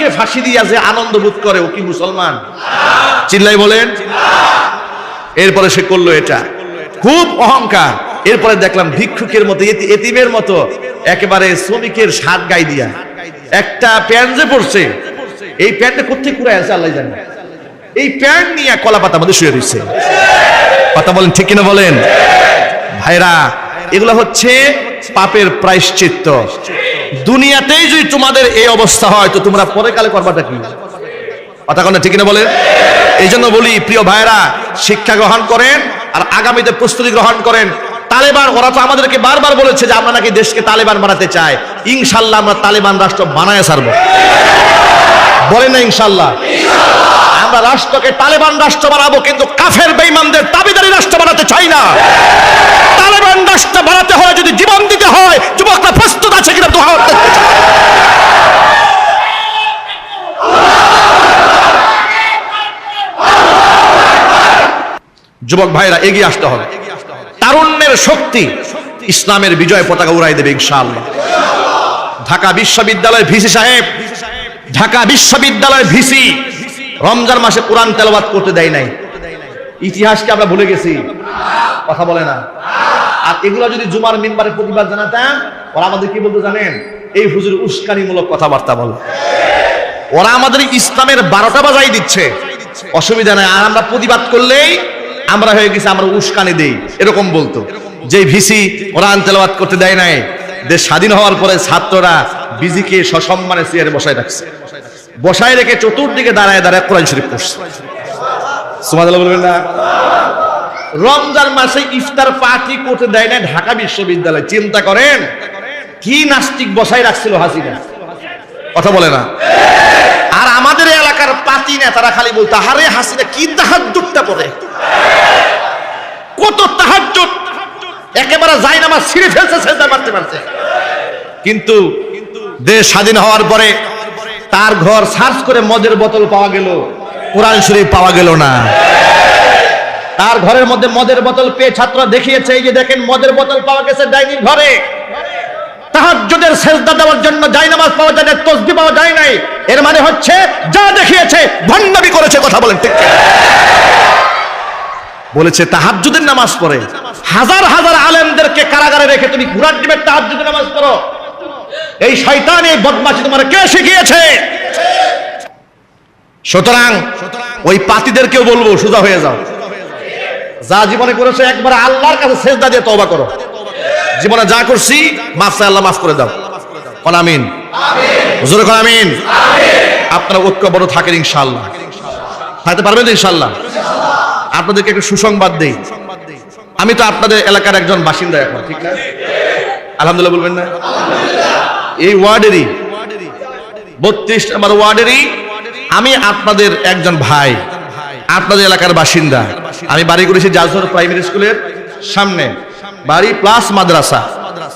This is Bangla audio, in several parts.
স্বামীরে ফাঁসি দিয়া যে আনন্দ বোধ করে ও কি মুসলমান? চিল্লাই বলেন। এরপরে সে করলো এটা, খুব অহংকার। এরপরে দেখলাম ভিক্ষুকের মতো, এতিমের মতো একেবারে শ্রমিকের শার্ট গায়ে দিয়া একটা প্যান্ট যে পড়ছে, এই প্যান্টটা কোথায় কুড়ায় আছে আল্লাহ জানে, এই প্যান্ট নিয়ে কলা পাতা মধ্যে শুয়ে রয়েছে। কথা বলেন ঠিক কিনা বলেন ভাইরা? এগুলো হচ্ছে পাপের প্রায়শ্চিত্ত। দুনিয়াতেই যদি তোমাদের এই অবস্থা হয় তো তোমরা পরে কালে করবাটা কি? কথা বলেন ঠিক কিনা বলেন? এই জন্য বলি প্রিয় ভাইরা, শিক্ষা গ্রহণ করেন আর আগামীতে প্রস্তুতি গ্রহণ করেন। তালেবান, ওরা তো আমাদেরকে বারবার বলেছে যে আমরা নাকি দেশকে তালেবান বানাতে চাই। ইনশাল্লাহ আমরা তালেবান রাষ্ট্র বানায় ছাড়বো, বলেন না ইনশাল্লাহ? আমরা রাষ্ট্রকে তালেবান রাষ্ট্র বানাবো, কিন্তু কাফের বেঈমানদের দাবিদারি রাষ্ট্র বানাতে চাই না। তালেবান রাষ্ট্র বানাতে হয় যদি জীবন দিতে হয়, যুবকরা প্রস্তুত আছে কিনা তো হাত দেখতে চাই। যুবক ভাইরা এগিয়ে আসতে হবে। তারুণ্যের শক্তি ইসলামের বিজয় পতাকা উড়াই দেবে ইনশাআল্লাহ। ঢাকা বিশ্ববিদ্যালয়ের ভিসি সাহেব, ঢাকা বিশ্ববিদ্যালয়ের ভিসি রমজান মাসে কোরআন তেলাওয়াত করতে দেয় নাই। ইতিহাসকে আমরা ভুলে গেছি, কথা বলে না। আর এগুলো যদি জুমার মিম্বারে প্রতিবাদ জানাতাম, ওরা আমাদের কি বলতো জানেন? এই হুজুর উস্কানিমূলক কথাবার্তা বলে। ওরা আমাদের ইসলামের 12টা বাজাই দিচ্ছে, অসুবিধা নাই। আর আমরা প্রতিবাদ করলেই আমরা হয়ে গেছি আমরা উস্কানি দেই, এরকম বলতো। যে ভিসি কোরআন তেলাওয়াত করতে দেয় নাই, দেশ স্বাধীন হওয়ার পরে ছাত্ররা বিজিকে সসম্মানে চেয়ারে বসায় রাখছে, বসায় রেখে চতুর্দিকে দাঁড়ায় দাঁড়ায় কোরআন শরীফ পড়ছে। সুবহানাল্লাহ বলবেন না? রমজান মাসে ইফতার পার্টি করতে দেয় না ঢাকা বিশ্ববিদ্যালয়। চিন্তা করেন কি নাস্তিক বসায় রাখছিল হাসিনা, কথা বলে না। আর আমাদের এলাকার পাতি নেতারা খালি বলতো, আরে হাসিনা কি তাহাজ্জুদটা পড়ে, কত তাহাজ্জুদ, একেবারে জায়নামাজ ছিঁড়ে ফেলছে সেজদা মারতে মারতে। কিন্তু দেশ স্বাধীন হওয়ার পরে তার ঘর সার্চ করে মদের বোতল পাওয়া গেল, কোরআন শরীফ পাওয়া গেল না। তার ঘরের মধ্যে মদের বোতল পেয়ে ছাত্ররা দেখিয়েছে, এই যে দেখেন মদের বোতল পাওয়া গেছে ডাইনিং ঘরে। তাহাজ্জুদের সেজদা দেওয়ার জন্য জায়নামাজ পাওয়া যায় না, তাসবিহ পাওয়া যায় নাই। এর মানে হচ্ছে যা দেখিয়েছে ভণ্ডামি করেছে। কথা বলেন ঠিক কিনা? বলেছে তাহাজ্জুদের নামাজ পড়ে, হাজার হাজার আলেমদেরকে কারাগারে রেখে তুমি ঘোড়ার ডিমের তাহাজ্জুদের নামাজ পড়ো। এই শয়তান, এই বদমাশি তোমার কে শিখিয়েছে? সুতরাং ওই পাতিদেরকেও বলবো সোজা হয়ে যাও। যা জীবনে করেছে একবার আল্লাহর কাছে সেজদা দিয়ে তওবা করো। জীবনে যা করছি মাফ চাই, আল্লাহ মাফ করে দাও। কোন আমিন? হুজুর কোন আমিন? আপনারা ঐক্যবদ্ধ থাকেন ইনশাআল্লাহ, থাকতে পারবেন তো ইনশাআল্লাহ? আপনাদেরকে একটা সুসংবাদ দেই, আমি তো আপনাদের এলাকার একজন বাসিন্দা এখন, ঠিক না? আলহামদুলিল্লাহ বলবেন না? এই ওয়ার্ডেরই 32 নম্বর ওয়ার্ডেরই আমি আপনাদের একজন ভাই, আপনাদের এলাকার বাসিন্দা। আমি বাড়ি করেছি জাজর প্রাইমারি স্কুলের সামনে, বাড়ি প্লাস মাদ্রাসা।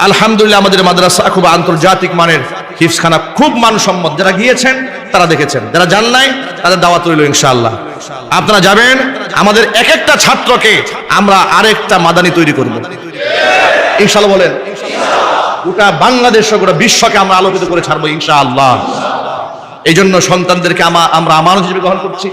আলহামদুলিল্লাহ আমাদের মাদ্রাসা খুব আন্তর্জাতিক মানের, হিফজখানা খুব মানসম্মত। যারা গিয়েছেন তারা দেখেছেন, যারা যান নাই তাদের দাওয়াত রইল ইনশাআল্লাহ। আপনারা যাবেন, আমাদের এক একটা ছাত্রকে আমরা আরেকটা মাদানী তৈরি করব ইনশাআল্লাহ। বলেন গোটা বাংলাদেশ, গোটা বিশ্বকে আমরা আলোকিত করে ছাড়বো ইনশাআল্লাহ। এই জন্য সন্তানদেরকে আমরা আমানত হিসেবে গ্রহণ করছি।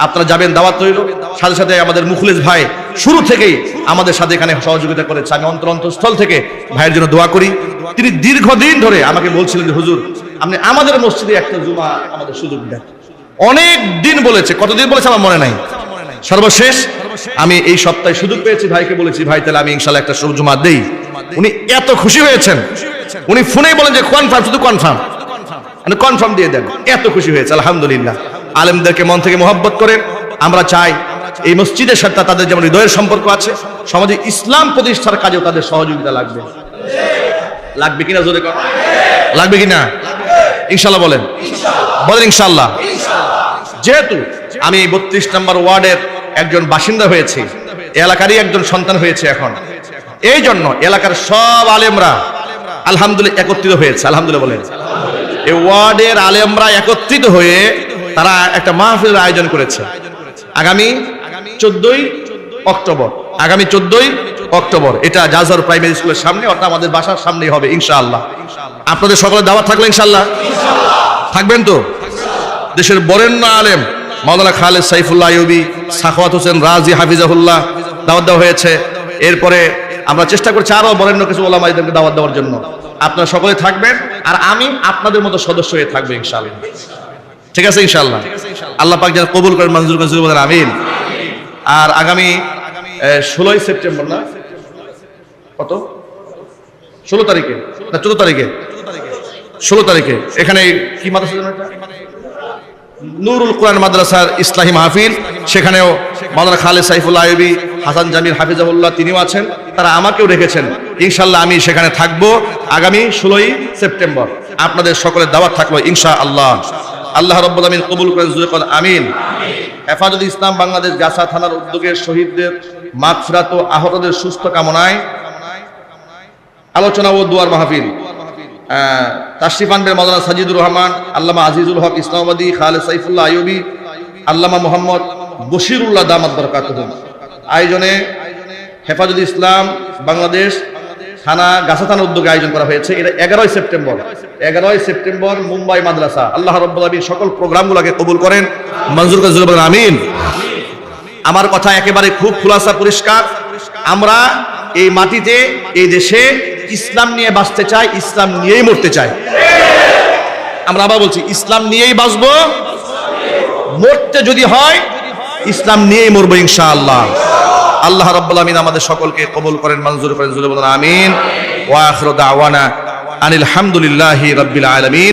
আপনারা যাবেন, দাওয়াত রইল। সাথে সাথে আমাদের মুখলেস ভাই শুরু থেকেই আমাদের সাথে এখানে সহযোগিতা করেছে। আমি অন্তরস্থল থেকে ভাইয়ের জন্য দোয়া করি। তিনি দীর্ঘদিন ধরে আমাকে বলছিলেন যে হুজুর আপনি আমাদের মসজিদে একটা জুমা আমাদের সুযোগ দেন। অনেক দিন বলেছে, কতদিন বলেছে আমার মনে নাই। সর্বশেষ আমি এই সপ্তাহে সুযোগ পেয়েছি, ভাইকে বলেছি ভাই তাহলে আমি ইনশাআল্লাহ একটা জুমা দেই। উনি এত খুশি হয়েছেন, উনি ফোনেই বলেন যে কনফার্ম, শুধু কনফার্ম, মানে কনফার্ম দিয়ে দেন। এত খুশি হয়েছে আলহামদুলিল্লাহ। আলেমদেরকে মন থেকে মহব্বত করেন। আমরা চাই এই মসজিদের সাথে তাদের যেমন হৃদয়ের সম্পর্ক আছে, সমাজে ইসলাম প্রতিষ্ঠার কাজেও তাদের সহযোগিতা লাগবে। লাগবে কিনা জোরে কর, লাগবে কিনা? ইনশাআল্লাহ বলেন, বলেন ইনশাআল্লাহ। যেহেতু আমি 32 নম্বর ওয়ার্ডের একজন বাসিন্দা হয়েছি, এলাকারই একজন সন্তান হয়েছে এখন, এই জন্য এলাকার সব আলেমরা আলহামদুলিল্লাহ একত্রিত হয়েছে। আলহামদুলিল্লাহ বলেন। এই ওয়ার্ডের আলেমরা একত্রিত হয়ে তারা একটা মাহফিলের আয়োজন করেছে আগামী 14ই অক্টোবর। আগামী 14ই অক্টোবর এটা জাজর প্রাইমারি স্কুলের সামনে, অর্থাৎ আমাদের বাসার সামনেই হবে ইনশাআল্লাহ। আপনাদের সকলের দাওয়াত থাকলে ইনশাআল্লাহ থাকবেন তো? দেশের বরেণ্য আলেম মাওলানা খালেদ সাইফুল্লাহ আইয়ুবী, সাখাওয়াত হোসেন রাজি হাফিজাহুল্লাহ দাওয়াত দেওয়া হয়েছে। এরপরে আমরা চেষ্টা করছি আরো বরেণ্য কিছু ওলামাইদেরকে দাওয়াত দেওয়ার জন্য। আপনারা সকলে থাকবেন, আর আমি আপনাদের মতো সদস্য হয়ে থাকবো ইনশাআল্লাহ। ঠিক আছে ইনশাআল্লাহ। আল্লাহ পাক যেন কবুল করেন, মঞ্জুর করেন, বলেন আমিন। আর আগামী 16 সেপ্টেম্বর না কত 16 তারিখে না 14 তারিখে 16 তারিখে এখানে কি মাদ্রাসা যেন এটা? নুরুল কোরআন মাদ্রাসার ইসলাহি মাহফিল। সেখানেও মাওলানা খালেদ সাইফুল্লাহ আইয়ুবী, হাসান জামিল হাফিজাহুল্লাহ তিনিও আছেন, তারা আমাকেও রেখেছেন। ইনশাআল্লাহ আমি সেখানে থাকবো আগামী 16 সেপ্টেম্বর। আপনাদের সকলের দাওয়াত থাকলো ইনশাআল্লাহ। আল্লাহ রাব্বুল আমিন কবুল করেন, জোরে বলেন আমিন। হেফাজত ইসলাম বাংলাদেশ গাছা থানার উদ্যোগে শহীদদের মাগফিরাত ও আহতদের সুস্থ কামনায় আলোচনা ও দুয়ার মাহফিল। তাশরিফ আনবেন মাওলানা সাজিদুর রহমান, আল্লামা আজিজুল হক ইসলামাবাদী, খালেদ সাইফুল্লাহ আইয়ুবী, আল্লামা মোহাম্মদ বশিরুল্লাহ দামাত বরকাতুহুম। আয়োজনে হেফাজত ইসলাম বাংলাদেশ থানা গাছা থানার উদ্যোগে আয়োজন করা হয়েছে। এটা 11 সেপ্টেম্বর মুম্বাই মাদ্রাসা। আল্লাহ রাব্বুল আলামিন সকল প্রোগ্রামগুলোকে কবুল করেন, মঞ্জুর করেন, জোরে বলেন আমিন। আমার কথা একেবারে খুব খুলাসা পরিষ্কার। আমরা এই মাটিতে, এই দেশে ইসলাম নিয়ে বাঁচতে চাই, ইসলাম নিয়েই মরতে চাই। আমরা আবার বলছি, ইসলাম নিয়েই বাঁচবো, মরতে যদি হয় ইসলাম নিয়েই মরবো ইনশাআল্লাহ। আল্লাহ রাব্বুল আমিন আমাদের সকলকে কবুল করেন, মঞ্জুর করেন, জোরে বলেন আমিন। ওয়া আখিরু দাওয়ানা আনিল হামদুলিল্লাহি রাব্বিল আলামিন।